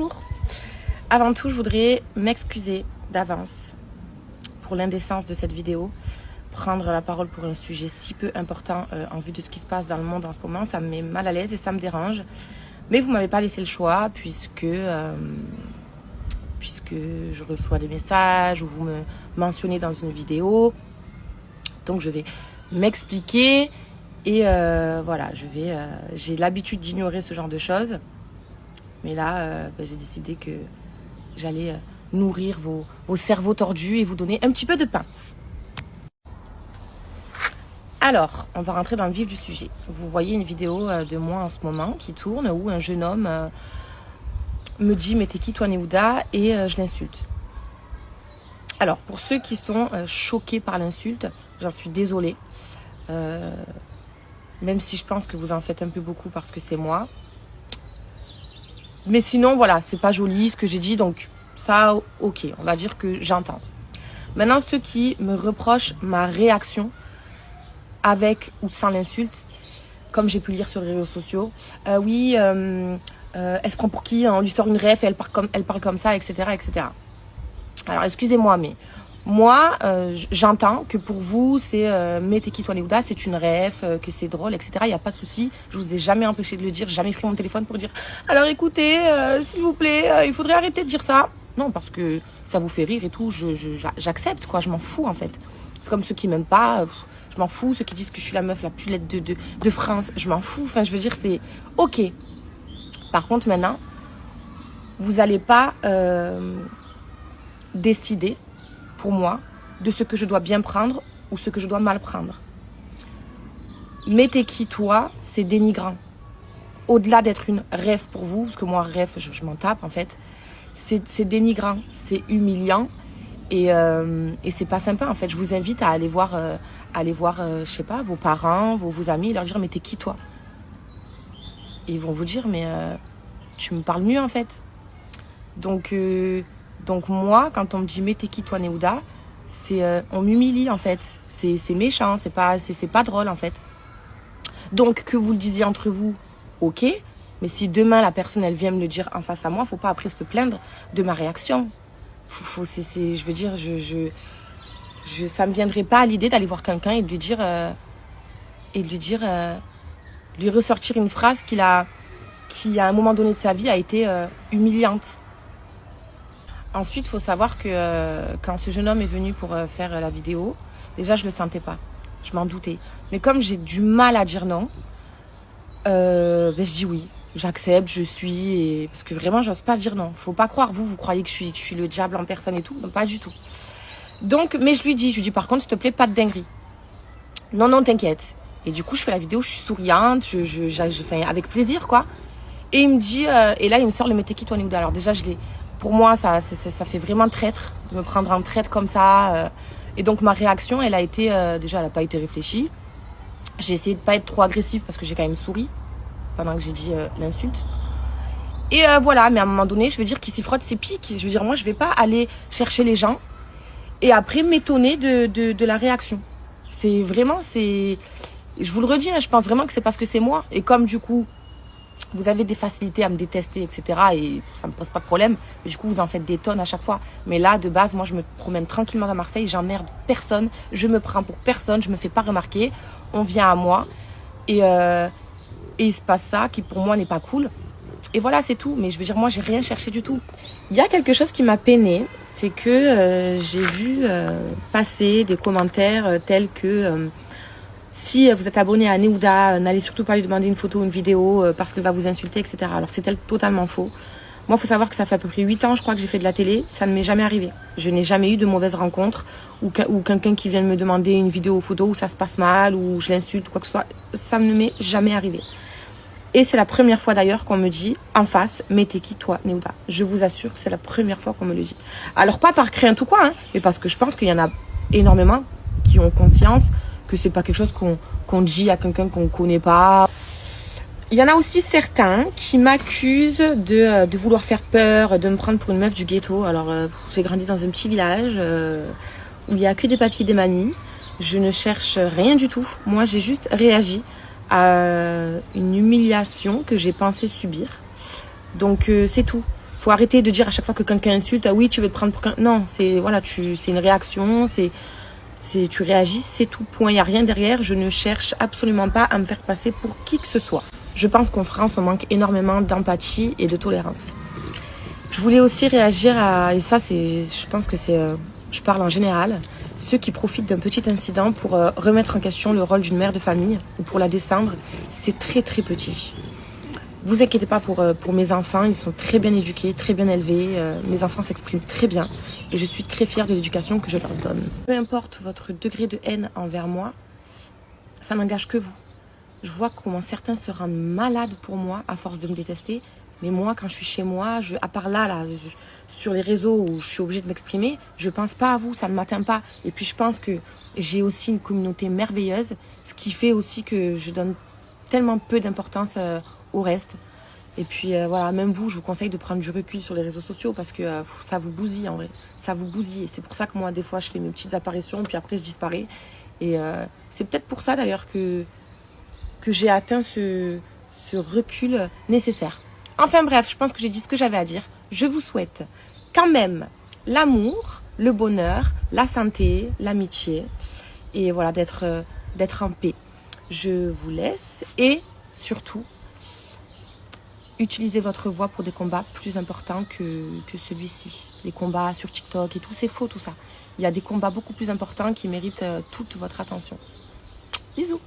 Bonjour. Avant tout, je voudrais m'excuser d'avance pour l'indécence de cette vidéo. Prendre la parole pour un sujet si peu important en vue de ce qui se passe dans le monde en ce moment, ça me met mal à l'aise et ça me dérange. Mais vous m'avez pas laissé le choix puisque je reçois des messages ou vous me mentionnez dans une vidéo. Donc je vais m'expliquer et voilà, j'ai l'habitude d'ignorer ce genre de choses. Mais là, j'ai décidé que j'allais nourrir vos cerveaux tordus et vous donner un petit peu de pain. Alors, on va rentrer dans le vif du sujet. Vous voyez une vidéo de moi en ce moment qui tourne où un jeune homme me dit « Mais t'es qui toi Néouda ?» et je l'insulte. Alors, pour ceux qui sont choqués par l'insulte, j'en suis désolée. Même si je pense que vous en faites un peu beaucoup parce que c'est moi. Mais sinon, voilà, c'est pas joli ce que j'ai dit, donc ça, ok, on va dire que j'entends. Maintenant, ceux qui me reprochent ma réaction avec ou sans l'insulte, comme j'ai pu lire sur les réseaux sociaux, oui, elle se prend pour qui? On lui sort une ref et elle parle comme ça, etc., etc. Alors, excusez-moi, mais moi, j'entends que pour vous, c'est mais t'es qui toi Néouda, c'est une ref, que c'est drôle, etc. Il n'y a pas de souci. Je vous ai jamais empêché de le dire, jamais pris mon téléphone pour dire alors écoutez, s'il vous plaît, il faudrait arrêter de dire ça. Non, parce que ça vous fait rire et tout, j'accepte, quoi, je m'en fous en fait. C'est comme ceux qui m'aiment pas, je m'en fous. Ceux qui disent que je suis la meuf la plus laide de France, je m'en fous. Enfin, je veux dire, c'est ok. Par contre, maintenant, vous n'allez pas décider pour moi de ce que je dois bien prendre ou ce que je dois mal prendre. Mais t'es qui toi, c'est dénigrant. Au-delà d'être une ref pour vous, parce que moi ref je m'en tape en fait, c'est dénigrant, c'est humiliant et c'est pas sympa en fait. Je vous invite à aller voir je sais pas, vos parents, vos amis et leur dire mais t'es qui toi? Et ils vont vous dire mais tu me parles mieux en fait. Donc moi, quand on me dit mais t'es qui toi Néouda, c'est on m'humilie en fait. C'est méchant, c'est pas drôle en fait. Donc que vous le disiez entre vous, ok. Mais si demain la personne elle vient me le dire en face à moi, faut pas après se plaindre de ma réaction. Je veux dire, ça me viendrait pas à l'idée d'aller voir quelqu'un et de lui dire lui ressortir une phrase qui à un moment donné de sa vie a été humiliante. Ensuite, il faut savoir que quand ce jeune homme est venu pour faire la vidéo, déjà, je le sentais pas. Je m'en doutais. Mais comme j'ai du mal à dire non, je dis oui. J'accepte, je suis. Et parce que vraiment, j'ose pas dire non. Faut pas croire, vous croyez que je suis le diable en personne et tout. Non, pas du tout. Donc, mais je lui dis par contre, s'il te plaît, pas de dinguerie. Non, t'inquiète. Et du coup, je fais la vidéo, je suis souriante, je fais avec plaisir, quoi. Et il me dit, et là, il me sort le mété qui toi Néouda. Alors déjà, pour moi, ça fait vraiment traître de me prendre en traître comme ça. Et donc ma réaction, elle a été déjà, elle n'a pas été réfléchie. J'ai essayé de pas être trop agressive parce que j'ai quand même souri pendant que j'ai dit l'insulte. Et voilà, mais à un moment donné, je veux dire qu'il s'y frotte ses pics. Je veux dire, moi, je vais pas aller chercher les gens et après m'étonner de la réaction. C'est vraiment, je vous le redis, hein, je pense vraiment que c'est parce que c'est moi. Et comme du coup, vous avez des facilités à me détester, etc. Et ça me pose pas de problème. Mais du coup, vous en faites des tonnes à chaque fois. Mais là, de base, moi, je me promène tranquillement à Marseille. J'emmerde personne. Je me prends pour personne. Je me fais pas remarquer. On vient à moi. Et il se passe ça qui, pour moi, n'est pas cool. Et voilà, c'est tout. Mais je veux dire, moi, j'ai rien cherché du tout. Il y a quelque chose qui m'a peinée. C'est que j'ai vu passer des commentaires tels que... si vous êtes abonné à Néouda, n'allez surtout pas lui demander une photo ou une vidéo parce qu'elle va vous insulter, etc. Alors c'est totalement faux. Moi, il faut savoir que ça fait à peu près 8 ans, je crois, que j'ai fait de la télé. Ça ne m'est jamais arrivé. Je n'ai jamais eu de mauvaises rencontres ou quelqu'un qui vienne me demander une vidéo ou photo où ça se passe mal ou je l'insulte ou quoi que ce soit. Ça ne m'est jamais arrivé. Et c'est la première fois d'ailleurs qu'on me dit en face, mais t'es qui toi, Néouda? Je vous assure que c'est la première fois qu'on me le dit. Alors pas par crainte ou quoi, hein, mais parce que je pense qu'il y en a énormément qui ont conscience que c'est pas quelque chose qu'on dit à quelqu'un qu'on connaît pas. Il y en a aussi certains qui m'accusent de vouloir faire peur, de me prendre pour une meuf du ghetto. Alors j'ai grandi dans un petit village où il y a que des papiers des mamies. Je ne cherche rien du tout. Moi, j'ai juste réagi à une humiliation que j'ai pensé subir. Donc c'est tout. Faut arrêter de dire à chaque fois que quelqu'un insulte, ah oui, tu veux te prendre pour quelqu'un. Non, c'est voilà, c'est une réaction, tu réagis, c'est tout. Point. Il n'y a rien derrière. Je ne cherche absolument pas à me faire passer pour qui que ce soit. Je pense qu'en France, on manque énormément d'empathie et de tolérance. Je voulais aussi réagir à, et ça, je pense que je parle en général, ceux qui profitent d'un petit incident pour remettre en question le rôle d'une mère de famille ou pour la descendre. C'est très très petit. Vous inquiétez pas pour mes enfants, ils sont très bien éduqués, très bien élevés. Mes enfants s'expriment très bien et je suis très fière de l'éducation que je leur donne. Peu importe votre degré de haine envers moi, ça n'engage que vous. Je vois comment certains se rendent malades pour moi à force de me détester. Mais moi, quand je suis chez moi, à part là, sur les réseaux où je suis obligée de m'exprimer, je pense pas à vous, ça ne m'atteint pas. Et puis je pense que j'ai aussi une communauté merveilleuse, ce qui fait aussi que je donne tellement peu d'importance au reste. Et puis voilà, même vous, je vous conseille de prendre du recul sur les réseaux sociaux parce que ça vous bousille en vrai. Ça vous bousille. Et c'est pour ça que moi, des fois, je fais mes petites apparitions, puis après, je disparais. Et c'est peut-être pour ça d'ailleurs que j'ai atteint ce recul nécessaire. Enfin bref, je pense que j'ai dit ce que j'avais à dire. Je vous souhaite quand même l'amour, le bonheur, la santé, l'amitié et voilà, d'être en paix. Je vous laisse et surtout, utilisez votre voix pour des combats plus importants que celui-ci. Les combats sur TikTok et tout, c'est faux tout ça. Il y a des combats beaucoup plus importants qui méritent toute votre attention. Bisous.